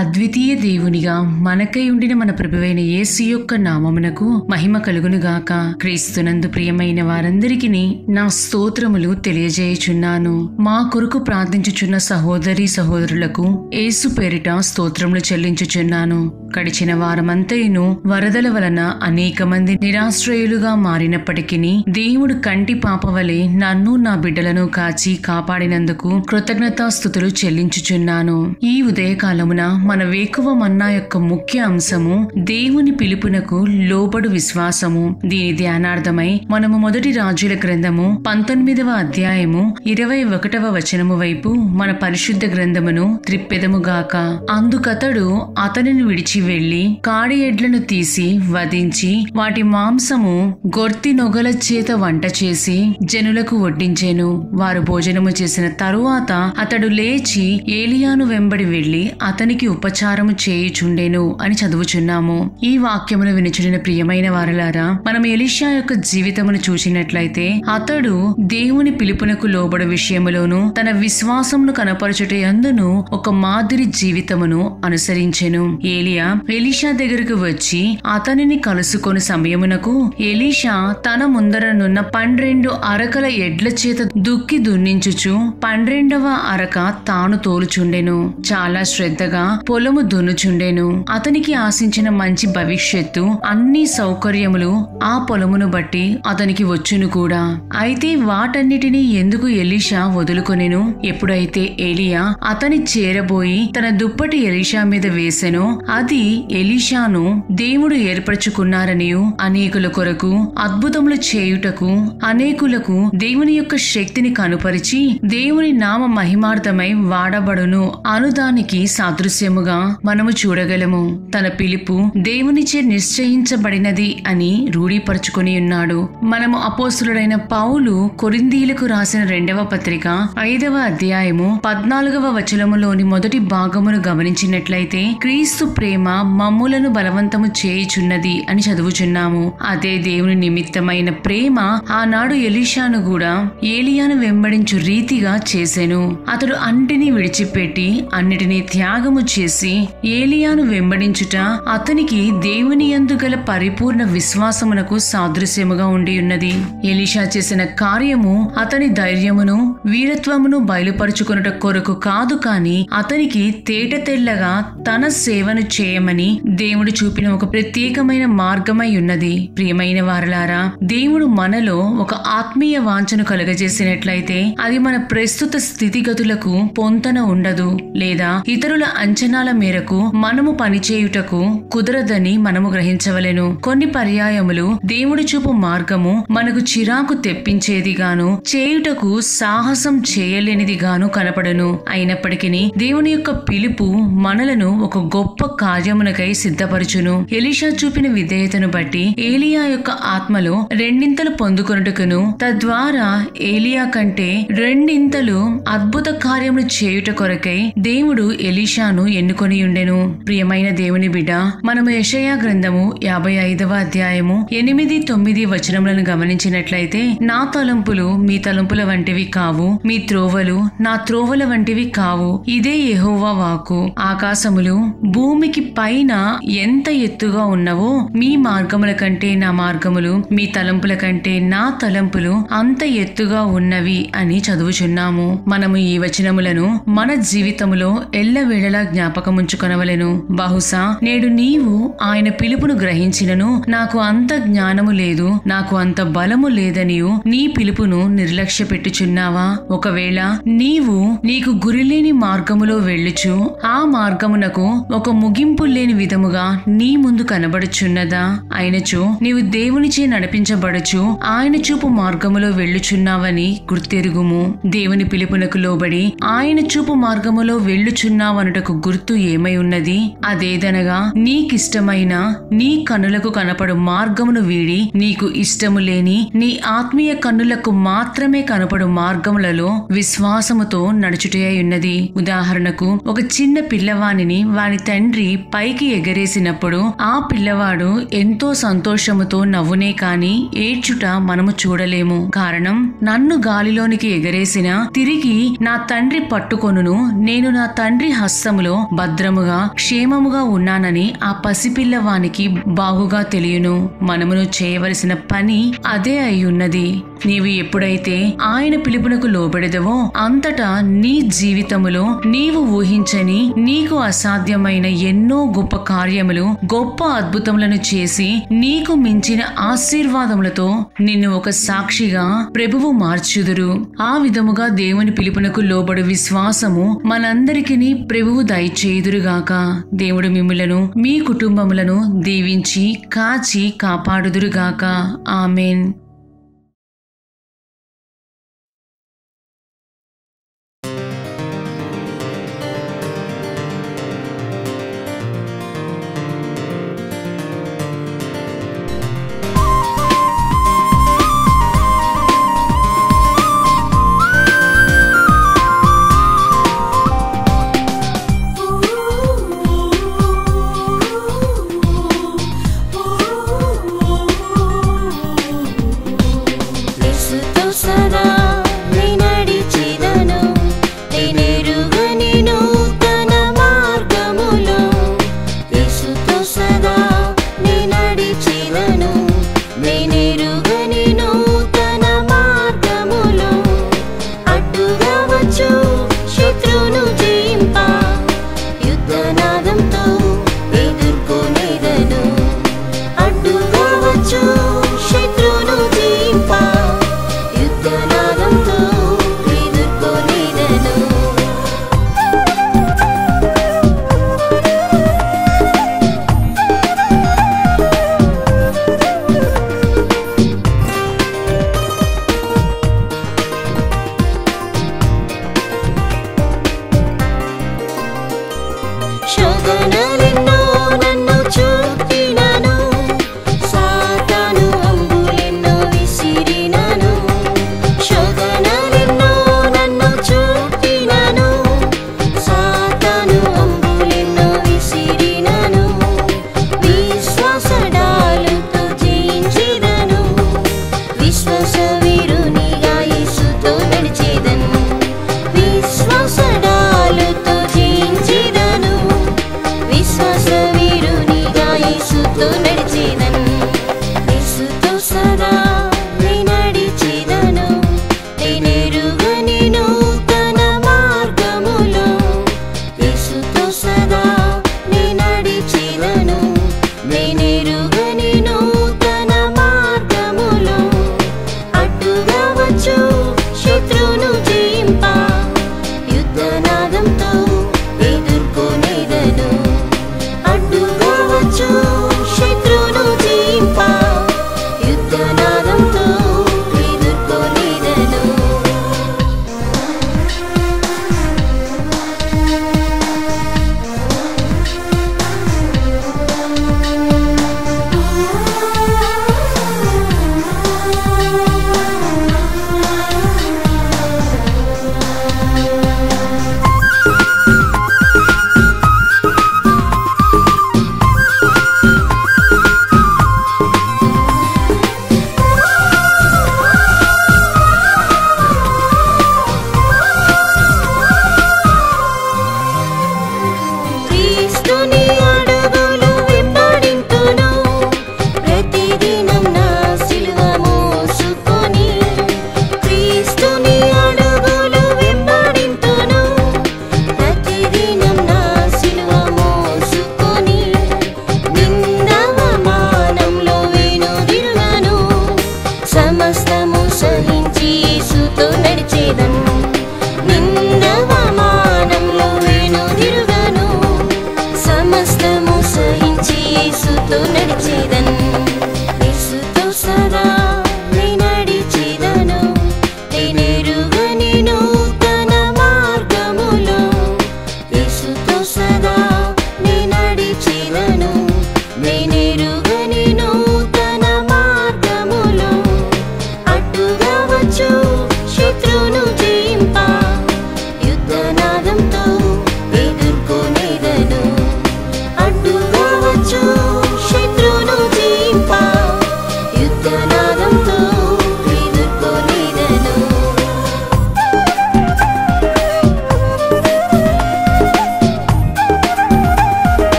అద్వితీయ దేవునిగా మనకై ఉండిన మన ప్రభువైన యేసు యొక్క నామమునకు మహిమ కలుగునుగాక. క్రీస్తునందు ప్రియమైన వారందరికీ నా స్తోత్రములు తెలియజేయుచున్నాను. మా కొరకు ప్రార్థించుచున్న సహోదరి సహోదరులకు యేసు పేరిట స్తోత్రములు చెల్లించుచున్నాను. గడిచిన వారమంతయును వరదల వలన అనేక మంది నిరాశ్రయులుగా మారినప్పటికీ దేవుడు కంటి పాపవలే నన్ను నా బిడ్డలను కాచి కాపాడినందుకు కృతజ్ఞతాస్తుతులు చెల్లించుచున్నాను. ఈ ఉదయకాలమున మన వేకువ మన్నా యొక్క ముఖ్య అంశము దేవుని పిలుపునకు లోబడు విశ్వాసము. దీని ధ్యానార్థమై మనము మొదటి రాజుల గ్రంథము 19వ అధ్యాయము 21వ వచనము వైపు మన పరిశుద్ధ గ్రంథమును త్రిప్పెదముగాక. అందుకతడు అతనిని విడిచి వెళ్లి కాడి ఎడ్లను తీసి వధించి వాటి మాంసము గొర్తి నొగల చేత వంట చేసి జనులకు వడ్డించెను. వారు భోజనము చేసిన తరువాత అతడు లేచి ఏలియాను వెంబడి వెళ్లి అతనికి ఉపచారము చేయుచుండెను అని చదువుచున్నాము. ఈ వాక్యమును వినుచున్న ప్రియమైన వారలారా, మనం ఎలీషా యొక్క జీవితమును చూసినట్లయితే అతడు దేవుని పిలుపునకు లోబడు విషయములోను తన విశ్వాసమును కనపరచుట యందును ఒక మాదిరి జీవితమును అనుసరించెను. ఎలీషా దగ్గరకు వచ్చి అతనిని కలుసుకొని సమయమునకు ఎలీషా తన ముందరనున్న 12 అరకల ఎడ్ల చేత దుక్కి దున్నించుచు 12వ అరక తాను తోలుచుండెను. చాలా శ్రద్ధగా పొలము దున్నుచుండెను. అతనికి ఆశించిన మంచి భవిష్యత్తు అన్ని సౌకర్యములు ఆ పొలమును బట్టి అతనికి వచ్చును కూడా. అయితే వాటన్నిటినీ ఎందుకు ఎలీషా వదులుకొనెను? ఎప్పుడైతే ఏలియా అతని చేరబోయి తన దుప్పటి ఎలీషా మీద వేసెనో అది ఎలీషాను దేవుడు ఏర్పరచుకున్నారనియు అనేకుల కొరకు అద్భుతములు చేయుటకు అనేకులకు దేవుని యొక్క శక్తిని కనుపరిచి దేవుని నామ మహిమార్థమై వాడబడును అనుదానికి సాదృశ్యముగా మనము చూడగలము. తన పిలుపు దేవునిచే నిశ్చయించబడినది అని రూఢీపరుచుకుని ఉన్నాడు. మనము అపోస్తులుడైన పౌలు కొరింథీయులకు రాసిన 2వ పత్రిక 5వ అధ్యాయము 14వ వచనములోని మొదటి భాగమును గమనించినట్లయితే క్రీస్తు ప్రేమ మమ్ములను బలవంతము చేయుచున్నది అని చదువుచున్నాము. అదే దేవుని నిమిత్తమైన ప్రేమ ఆనాడు ఎలీషాను కూడా ఏలియాను వెంబడించు రీతిగా చేసెను. అతడు అన్నిటినీ విడిచిపెట్టి అన్నిటినీ త్యాగము చేసి ఏలియాను వెంబడించుట అతనికి దేవుని యందు గల పరిపూర్ణ విశ్వాసమునకు సాదృశ్యముగా ఉండి ఉన్నది. ఎలీషా చేసిన కార్యము అతని ధైర్యమును వీరత్వమును బయలుపరుచుకొనుట కొరకు కాదు, కాని అతనికి తేట తెల్లగా తన సేవను చేయమని దేవుడు చూపిన ఒక ప్రత్యేకమైన మార్గమై ఉన్నది. ప్రియమైన వారలారా, దేవుడు మనలో ఒక ఆత్మీయ వాంఛను కలుగజేసినట్లయితే అది మన ప్రస్తుత స్థితిగతులకు పొంతన ఉండదు, లేదా ఇతరుల అంచనాల మేరకు మనము పనిచేయుటకు కుదరదని మనము గ్రహించవలెను. కొన్ని పర్యాయములు దేవుడు చూపు మార్గము మనకు చిరాకు తెప్పించేదిగాను చేయుటకు సాహసం చేయలేనిదిగాను కనపడను. అయినప్పటికీ దేవుని యొక్క పిలుపు మనలను ఒక గొప్ప కార్యమునకై సిద్ధపరచును. ఎలీషా చూపిన విధేయతను బట్టి ఏలియా యొక్క ఆత్మలో రెండింతలు పొందుకొనుటకును తద్వారా ఏలియా కంటే రెండింతలు అద్భుత కార్యములు చేయుట కొరకై దేవుడు ఎలీషాను ఎన్నుకొని ఉండెను. ప్రియమైన దేవుని బిడ్డ, మనము యెషయా గ్రంథము 55వ అధ్యాయము 8-9 వచనములను గమనించినట్లయితే నా తలంపులు మీ తలంపుల వంటివి కావు, మీ త్రోవలు నా త్రోవల వంటివి కావు, ఇదే యెహోవా వాక్కు. ఆకాశములు భూమికి పైన ఎంత ఎత్తుగా ఉన్నవో మీ మార్గముల కంటే నా మార్గములు, మీ తలంపుల కంటే నా తలంపులు అంత ఎత్తుగా ఉన్నవి అని చదువుచున్నాము. మనము ఈ వచనములను మన జీవితములో ఎల్లవేళలా జ్ఞాపకముంచుకొనవలెను. బహుశా నేడు నీవు ఆయన పిలుపును గ్రహించినను నాకు అంత జ్ఞానము లేదు, నాకు అంత బలము లేదనియు నీ పిలుపును నిర్లక్ష్య పెట్టుచున్నావా? ఒకవేళ నీకు గురిలేని మార్గములో వెళ్ళుచు ఆ మార్గమునకు ఒక ముగింపు లేని విధముగా నీ ముందు కనబడుచున్నదా? అయినచో నీవు దేవునిచే నడిపించబడుచు ఆయన చూపు మార్గములో వెళ్ళుచున్నావని గుర్తెరుగుము. దేవుని పిలుపునకు లోబడి ఆయన చూపు మార్గములో వెళ్ళుచున్నావనుటకు గుర్తు ఏమై ఉన్నది? అదేదనగా నీకిష్టమైన నీ కన్నులకు కనపడు మార్గమును వీడి నీకు ఇష్టము లేని నీ ఆత్మీయ కన్నులకు మాత్రమే కనపడు మార్గములలో విశ్వాసముతో నడుచుటే ఉన్నది. ఉదాహరణకు ఒక చిన్న పిల్లవానిని వాని తండ్రి పైకి ఎగరేసినప్పుడు ఆ పిల్లవాడు ఎంతో సంతోషముతో నవ్వునే కాని ఏడ్చుట మనము చూడలేము. కారణం, నన్ను గాలిలోనికి ఎగరేసిన తిరిగి నా తండ్రి పట్టుకొనును, నేను నా తండ్రి హస్తములో భద్రముగా క్షేమముగా ఉన్నానని ఆ పసిపిల్లవానికి బాగుగా తెలియను. మనమును చేయవలసిన పని అదే అయ్యున్నది. నీవు ఎప్పుడైతే ఆయన పిలుపునకు లోబడెదవో అంతటా నీ జీవితములో నీవు ఊహించని, నీకు అసాధ్యమైన ఎన్నో గొప్ప కార్యములు, గొప్ప అద్భుతములను చేసి నీకు మించిన ఆశీర్వాదములతో నిన్ను ఒక సాక్షిగా ప్రభువు మార్చుదురు. ఆ విధముగా దేవుని పిలుపునకు లోబడు విశ్వాసము మనందరికీ ప్రభువు దయచేయుదురుగాక. దేవుడు మిమ్ములను, మీ కుటుంబములను దీవించి కాచి కాపాడుదురుగాక. ఆమేన్.